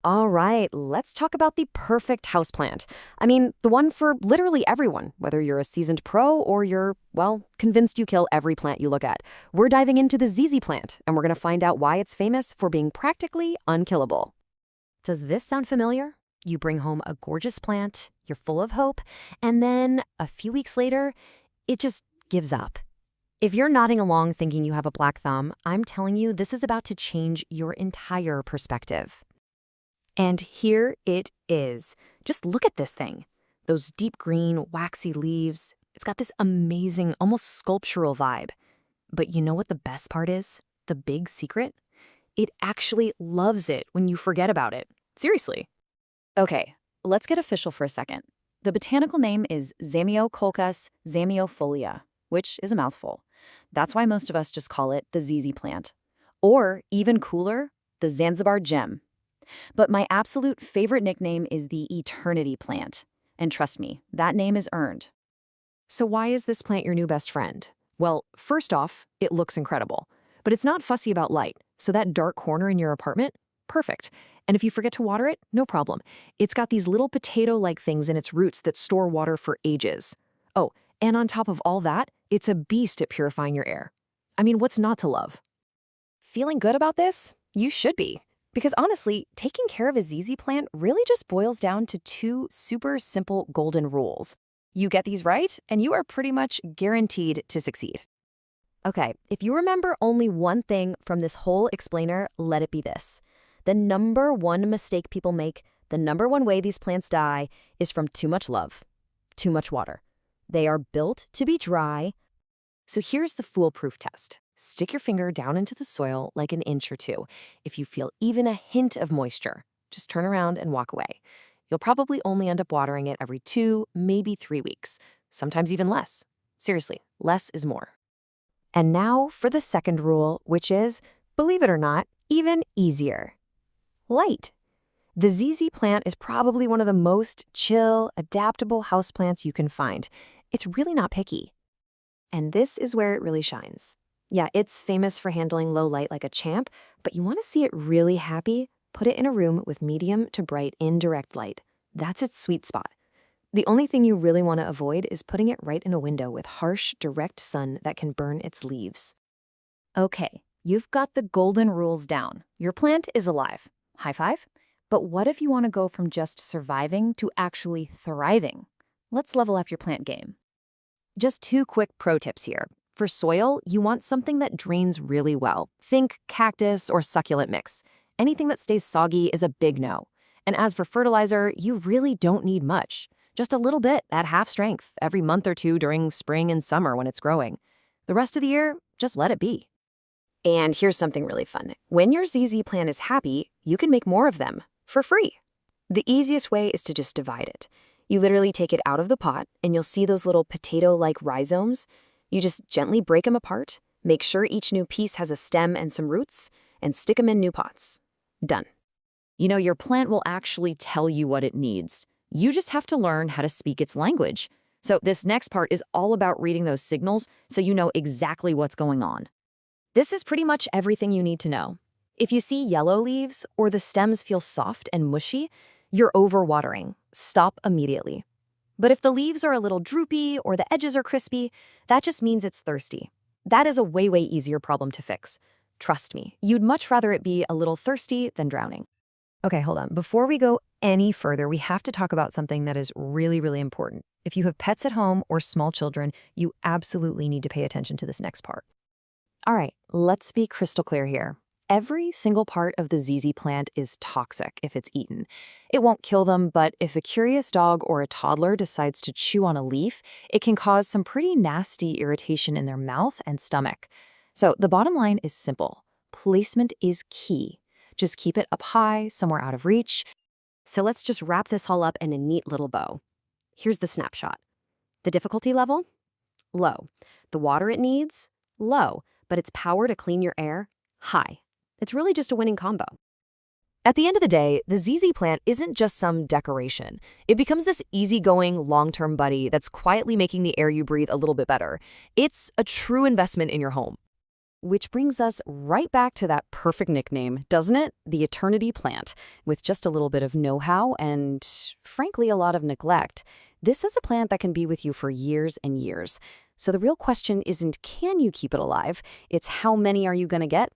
All right, let's talk about the perfect houseplant. I mean, the one for literally everyone, whether you're a seasoned pro or you're, well, convinced you kill every plant you look at. We're diving into the ZZ plant, and we're going to find out why it's famous for being practically unkillable. Does this sound familiar? You bring home a gorgeous plant, you're full of hope, and then a few weeks later, it just gives up. If you're nodding along thinking you have a black thumb, I'm telling you this is about to change your entire perspective. And here it is. Just look at this thing. Those deep green, waxy leaves. It's got this amazing, almost sculptural vibe. But you know what the best part is? The big secret? It actually loves it when you forget about it. Seriously. Okay, let's get official for a second. The botanical name is Zamioculcas zamiofolia, which is a mouthful. That's why most of us just call it the ZZ plant. Or, even cooler, the Zanzibar gem. But my absolute favorite nickname is the Eternity plant. And trust me, that name is earned. So why is this plant your new best friend? Well, first off, it looks incredible. But it's not fussy about light, so that dark corner in your apartment? Perfect. And if you forget to water it, no problem. It's got these little potato-like things in its roots that store water for ages. Oh, and on top of all that, it's a beast at purifying your air. I mean, what's not to love? Feeling good about this? You should be. Because honestly, taking care of a ZZ plant really just boils down to two super simple golden rules. You get these right, and you are pretty much guaranteed to succeed. Okay, if you remember only one thing from this whole explainer, let it be this. The number one mistake people make, the number one way these plants die, is from too much love, too much water. They are built to be dry. So here's the foolproof test. Stick your finger down into the soil like an inch or two. If you feel even a hint of moisture, just turn around and walk away. You'll probably only end up watering it every 2, maybe 3 weeks, sometimes even less. Seriously, less is more. And now for the second rule, which is, believe it or not, even easier. Light. The ZZ plant is probably one of the most chill, adaptable houseplants you can find. It's really not picky. And this is where it really shines. Yeah, it's famous for handling low light like a champ, but you want to see it really happy? Put it in a room with medium to bright indirect light. That's its sweet spot. The only thing you really want to avoid is putting it right in a window with harsh, direct sun that can burn its leaves. Okay, you've got the golden rules down. Your plant is alive. High five. But what if you want to go from just surviving to actually thriving? Let's level up your plant game. Just 2 quick pro tips here. For soil, you want something that drains really well. Think cactus or succulent mix. Anything that stays soggy is a big no. And as for fertilizer, you really don't need much. Just a little bit at half strength every month or 2 during spring and summer when it's growing. The rest of the year, just let it be. And here's something really fun. When your ZZ plant is happy, you can make more of them for free. The easiest way is to just divide it. You literally take it out of the pot and you'll see those little potato-like rhizomes. You just gently break them apart, make sure each new piece has a stem and some roots, and stick them in new pots. Done. You know, your plant will actually tell you what it needs. You just have to learn how to speak its language. So this next part is all about reading those signals so you know exactly what's going on. This is pretty much everything you need to know. If you see yellow leaves or the stems feel soft and mushy, you're overwatering. Stop immediately. But if the leaves are a little droopy or the edges are crispy, that just means it's thirsty. That is a way, way easier problem to fix. Trust me, you'd much rather it be a little thirsty than drowning. Okay, hold on. Before we go any further, we have to talk about something that is really, really important. If you have pets at home or small children, you absolutely need to pay attention to this next part. All right, let's be crystal clear here. Every single part of the ZZ plant is toxic if it's eaten. It won't kill them, but if a curious dog or a toddler decides to chew on a leaf, it can cause some pretty nasty irritation in their mouth and stomach. So the bottom line is simple. Placement is key. Just keep it up high, somewhere out of reach. So let's just wrap this all up in a neat little bow. Here's the snapshot. The difficulty level? Low. The water it needs? Low. But its power to clean your air? High. It's really just a winning combo. At the end of the day, the ZZ plant isn't just some decoration. It becomes this easygoing, long-term buddy that's quietly making the air you breathe a little bit better. It's a true investment in your home. Which brings us right back to that perfect nickname, doesn't it? The Eternity Plant. With just a little bit of know-how and, frankly, a lot of neglect, this is a plant that can be with you for years and years. So the real question isn't can you keep it alive, it's how many are you going to get